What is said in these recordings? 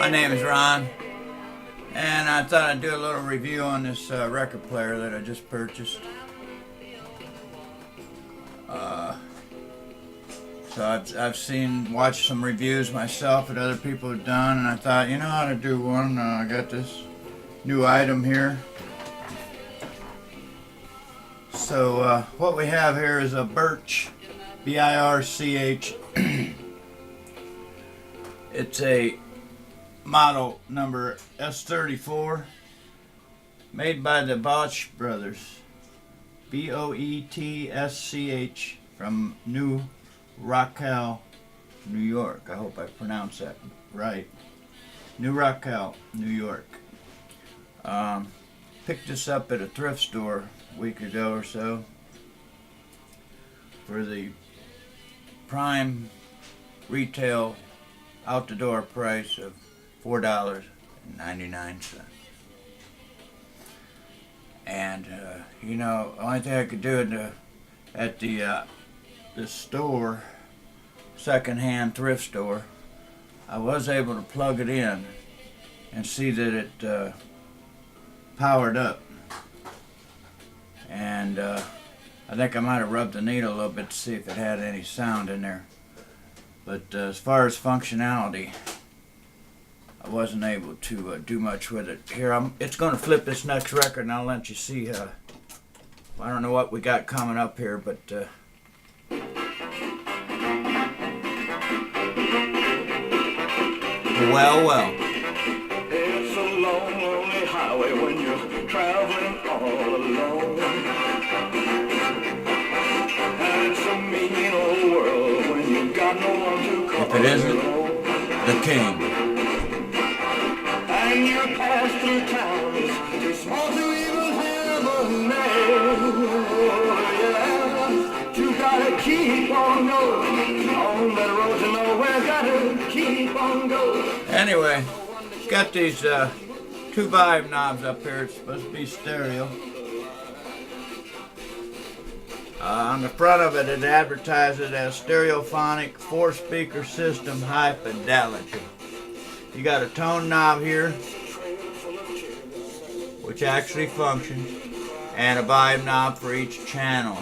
My name is Ron, and I thought I'd do a little review on this record player that I just purchased. So I've watched some reviews myself that other people have done, and I thought, you know, I ought to do one. I got this new item here. So what we have here is a Birch, B-I-R-C-H. It's a model number S34, made by the Birch brothers, B-O-E-T-S-C-H, from New Rockall, New York. I hope I pronounced that right. New Rockall, New York. Picked this up at a thrift store a week ago or so for the prime retail out the door price of $4.99. And you know, the only thing I could do at the store, second-hand thrift store, I was able to plug it in and see that it powered up. And I think I might have rubbed the needle a little bit to see if it had any sound in there. But as far as functionality, I wasn't able to do much with it. Here, it's going to flip this next record, and I'll let you see. I don't know what we got coming up here, but well. It's a long, lonely highway when you're traveling all alone. And it's a mean old world when you've got no one to call. If it isn't the king. And you pass through towns too small to even have a name. Oh, yeah. You gotta keep on going on that road to nowhere. Gotta keep on going. Anyway, it's got these two volume knobs up here. It's supposed to be stereo. On the front of it, it advertises as stereophonic 4-speaker system, high fidelity. You got a tone knob here, which actually functions, and a volume knob for each channel.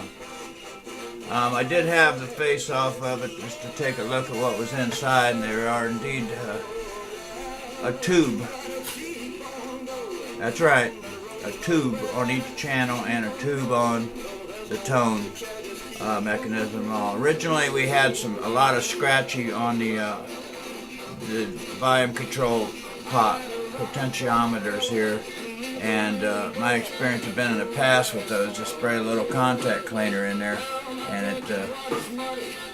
I did have the face off of it just to take a look at what was inside, and there are indeed a tube. That's right, a tube on each channel and a tube on the tone mechanism. Originally, we had a lot of scratchy on the volume control potentiometers here, and my experience has been in the past with those to spray a little contact cleaner in there, and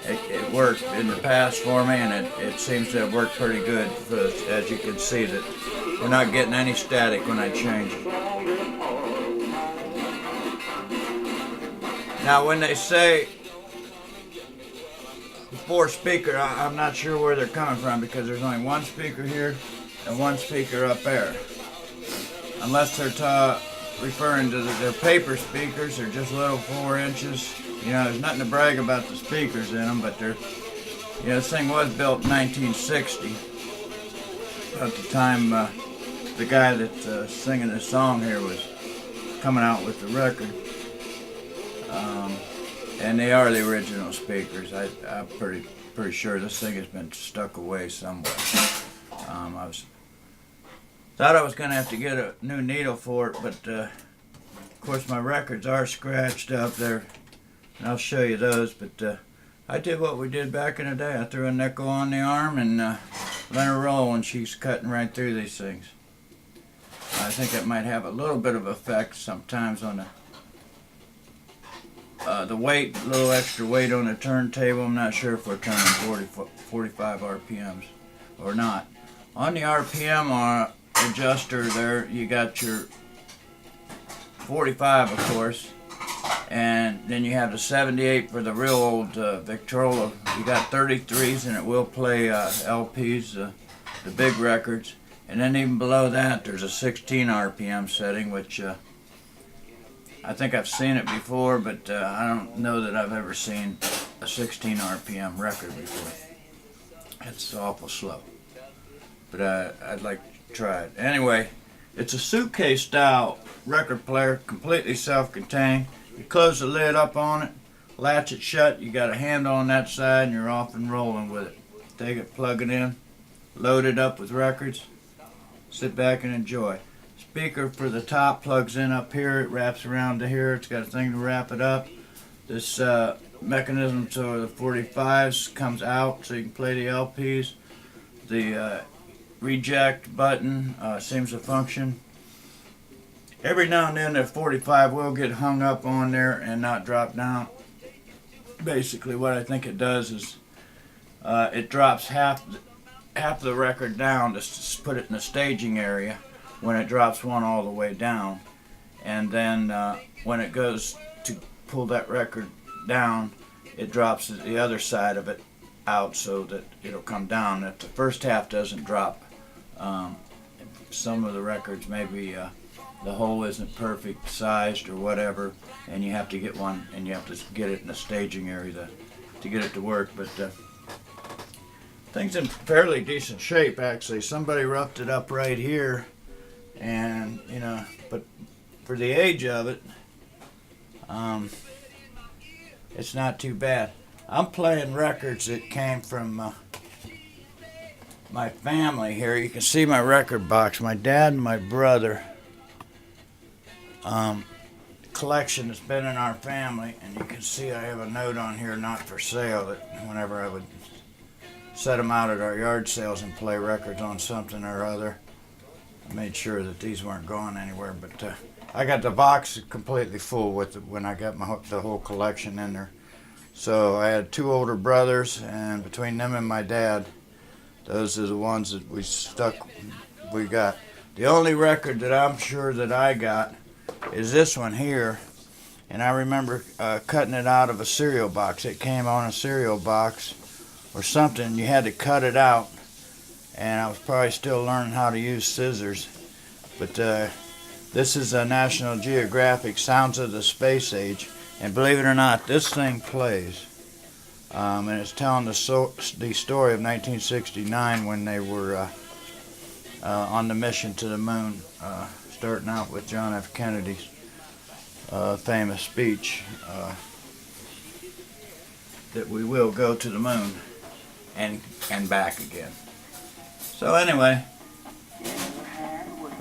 it worked in the past for me, and it seems to have worked pretty good. As you can see, that we're not getting any static when I change it. Now, when they say 4-speaker, I'm not sure where they're coming from, because there's only one speaker here and one speaker up there. Unless they're referring to their paper speakers, they're just little 4 inches. You know, there's nothing to brag about the speakers in them, but this thing was built in 1960. At the time, the guy that's singing this song here was coming out with the record. And they are the original speakers. I'm pretty sure this thing has been stuck away somewhere. Thought I was going to have to get a new needle for it, but of course my records are scratched up there, and I'll show you those. But I did what we did back in the day. I threw a nickel on the arm and let her roll, and she's cutting right through these things. I think it might have a little bit of effect sometimes on the weight, a little extra weight on the turntable. I'm not sure if we're turning 45 RPMs or not. On the RPM adjuster there, you got your 45, of course, and then you have the 78 for the real old Victrola. You got 33s, and it will play LPs, the big records. And then even below that, there's a 16 RPM setting, which I think I've seen it before, but I don't know that I've ever seen a 16 RPM record before. It's awful slow. but I'd like to try it. Anyway, it's a suitcase style record player, completely self-contained. You close the lid up on it, latch it shut, you got a handle on that side, and you're off and rolling with it. Take it, plug it in, load it up with records, sit back and enjoy. Speaker for the top plugs in up here, it wraps around to here, it's got a thing to wrap it up. This mechanism so the 45s comes out so you can play the LPs. The reject button seems to function. Every now and then the 45 will get hung up on there and not drop down. Basically what I think it does is it drops half the record down to put it in the staging area when it drops one all the way down, and then when it goes to pull that record down, it drops the other side of it out so that it'll come down. If the first half doesn't drop, some of the records maybe the hole isn't perfect sized or whatever, and you have to get one, and you have to get it in the staging area to get it to work. But thing's in fairly decent shape, actually. Somebody roughed it up right here, and but for the age of it, it's not too bad. I'm playing records that came from my family here. You can see my record box. My dad and my brother collection has been in our family, and you can see I have a note on here, not for sale, that whenever I would set them out at our yard sales and play records on something or other, I made sure that these weren't going anywhere. But I got the box completely full with it when I got the whole collection in there. So I had two older brothers, and between them and my dad, those are the ones that we got. The only record that I'm sure that I got is this one here, and I remember cutting it out of a cereal box. It came on a cereal box or something. You had to cut it out, and I was probably still learning how to use scissors. But this is a National Geographic Sounds of the Space Age, and believe it or not, this thing plays. And it's telling the story of 1969 when they were on the mission to the moon, starting out with John F. Kennedy's famous speech that we will go to the moon and back again. So anyway,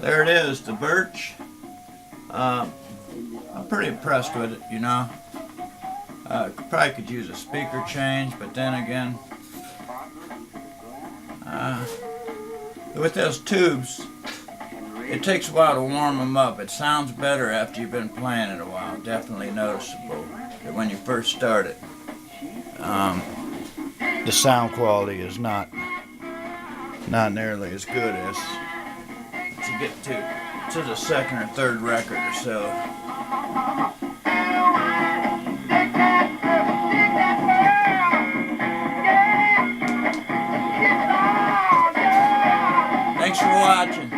there it is, the Birch. I'm pretty impressed with it, Probably could use a speaker change, but then again, with those tubes, it takes a while to warm them up. It sounds better after you've been playing it a while. Definitely noticeable that when you first start it, the sound quality is not nearly as good as you get to the second or third record or so. Thanks for watching.